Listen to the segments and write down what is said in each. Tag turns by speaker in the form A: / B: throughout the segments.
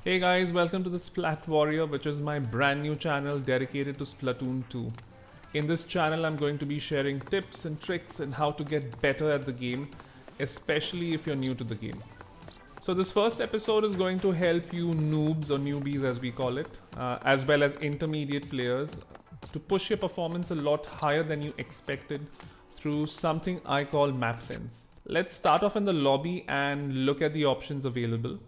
A: Hey guys, welcome to the Splat Warrior, which is my brand new channel dedicated to Splatoon 2. In this channel, I'm going to be sharing tips and tricks and how to get better at the game, especially if you're new to the game. So this first episode is going to help you noobs or newbies as we call it, as well as intermediate players to push your performance a lot higher than you expected through something I call map sense. Let's start off in the lobby and look at the options available.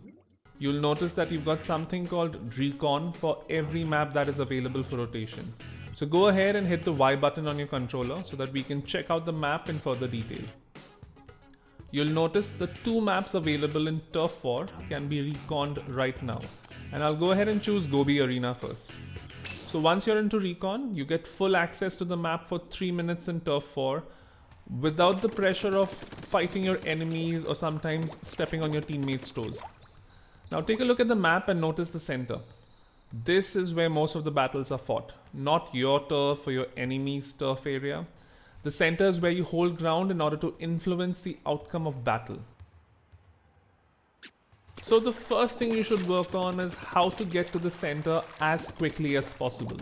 A: You'll notice that you've got something called Recon for every map that is available for rotation. So go ahead and hit the Y button on your controller so that we can check out the map in further detail. You'll notice the two maps available in Turf War can be reconned right now. And I'll go ahead and choose Gobi Arena first. So once you're into Recon, you get full access to the map for 3 minutes in Turf War without the pressure of fighting your enemies or sometimes stepping on your teammates' toes. Now take a look at the map and notice the center. This is where most of the battles are fought, not your turf or your enemy's turf area. The center is where you hold ground in order to influence the outcome of battle. So the first thing you should work on is how to get to the center as quickly as possible,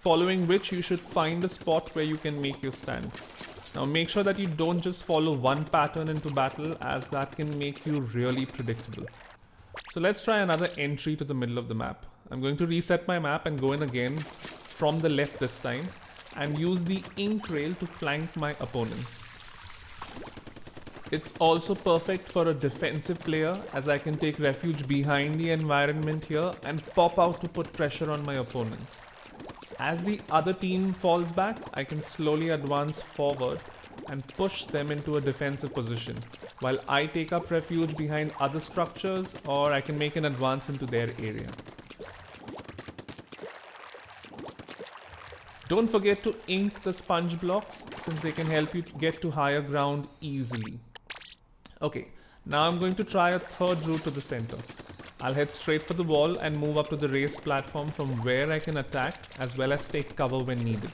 A: following which you should find a spot where you can make your stand. Now make sure that you don't just follow one pattern into battle, as that can make you really predictable. So let's try another entry to the middle of the map. I'm going to reset my map and go in again from the left this time and use the ink rail to flank my opponents. It's also perfect for a defensive player, as I can take refuge behind the environment here and pop out to put pressure on my opponents. As the other team falls back, I can slowly advance forward and push them into a defensive position, while I take up refuge behind other structures, or I can make an advance into their area. Don't forget to ink the sponge blocks, since they can help you get to higher ground easily. Okay, now I'm going to try a third route to the center. I'll head straight for the wall and move up to the raised platform from where I can attack as well as take cover when needed.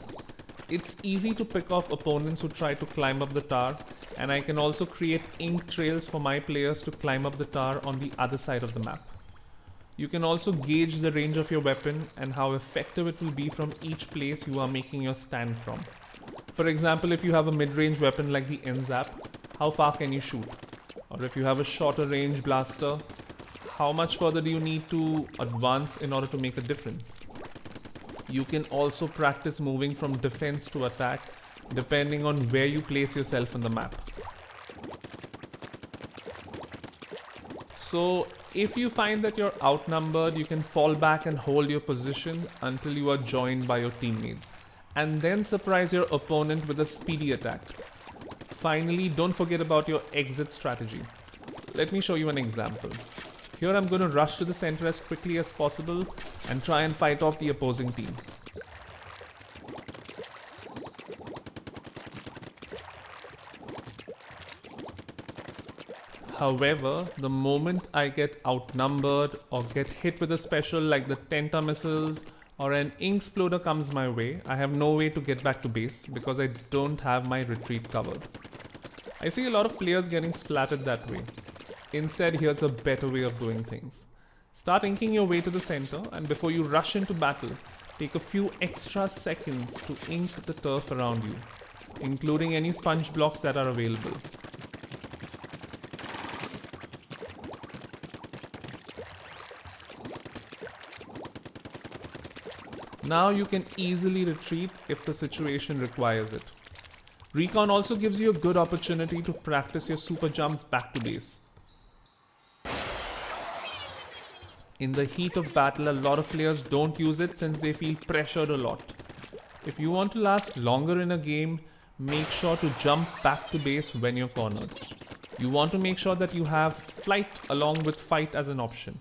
A: It's easy to pick off opponents who try to climb up the tower, and I can also create ink trails for my players to climb up the tower on the other side of the map. You can also gauge the range of your weapon and how effective it will be from each place you are making your stand from. For example, if you have a mid-range weapon like the NZAP, how far can you shoot? Or if you have a shorter range blaster, how much further do you need to advance in order to make a difference? You can also practice moving from defense to attack depending on where you place yourself on the map. So if you find that you're outnumbered, you can fall back and hold your position until you are joined by your teammates, and then surprise your opponent with a speedy attack. Finally, don't forget about your exit strategy. Let me show you an example. Here I'm going to rush to the center as quickly as possible and try and fight off the opposing team. However, the moment I get outnumbered or get hit with a special like the Tenta missiles or an ink exploder comes my way, I have no way to get back to base because I don't have my retreat covered. I see a lot of players getting splattered that way. Instead, here's a better way of doing things. Start inking your way to the center, and before you rush into battle, take a few extra seconds to ink the turf around you, including any sponge blocks that are available. Now you can easily retreat if the situation requires it. Recon also gives you a good opportunity to practice your super jumps back to base. In the heat of battle, a lot of players don't use it since they feel pressured a lot. If you want to last longer in a game, make sure to jump back to base when you're cornered. You want to make sure that you have flight along with fight as an option.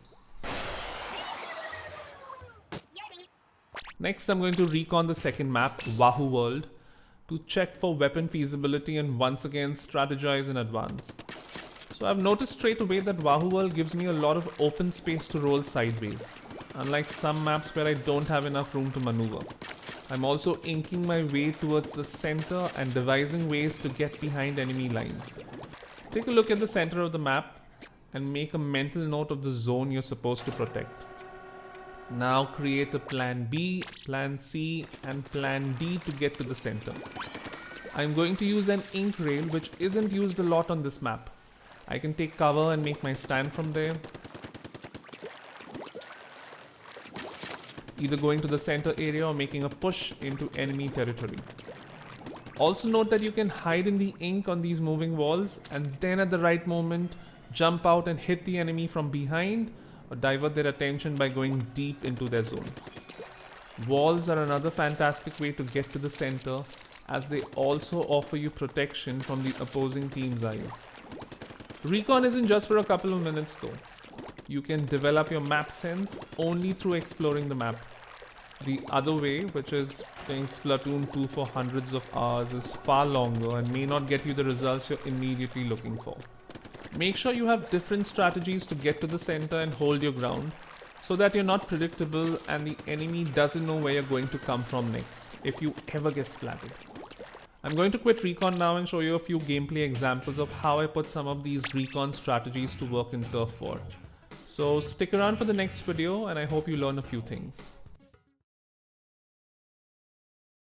A: Next, I'm going to recon the second map, Wahoo World, to check for weapon feasibility and once again strategize in advance. So I've noticed straight away that Wahoo World gives me a lot of open space to roll sideways, unlike some maps where I don't have enough room to maneuver. I'm also inking my way towards the center and devising ways to get behind enemy lines. Take a look at the center of the map and make a mental note of the zone you're supposed to protect. Now create a plan B, plan C and plan D to get to the center. I'm going to use an ink rail which isn't used a lot on this map. I can take cover and make my stand from there, either going to the center area or making a push into enemy territory. Also note that you can hide in the ink on these moving walls and then at the right moment jump out and hit the enemy from behind or divert their attention by going deep into their zone. Walls are another fantastic way to get to the center as they also offer you protection from the opposing team's eyes. Recon isn't just for a couple of minutes though. You can develop your map sense only through exploring the map. The other way, which is playing Splatoon 2 for hundreds of hours, is far longer and may not get you the results you're immediately looking for. Make sure you have different strategies to get to the center and hold your ground so that you're not predictable and the enemy doesn't know where you're going to come from next if you ever get splatted. I'm going to quit Recon now and show you a few gameplay examples of how I put some of these Recon strategies to work in Turf War. So stick around for the next video and I hope you learn a few things.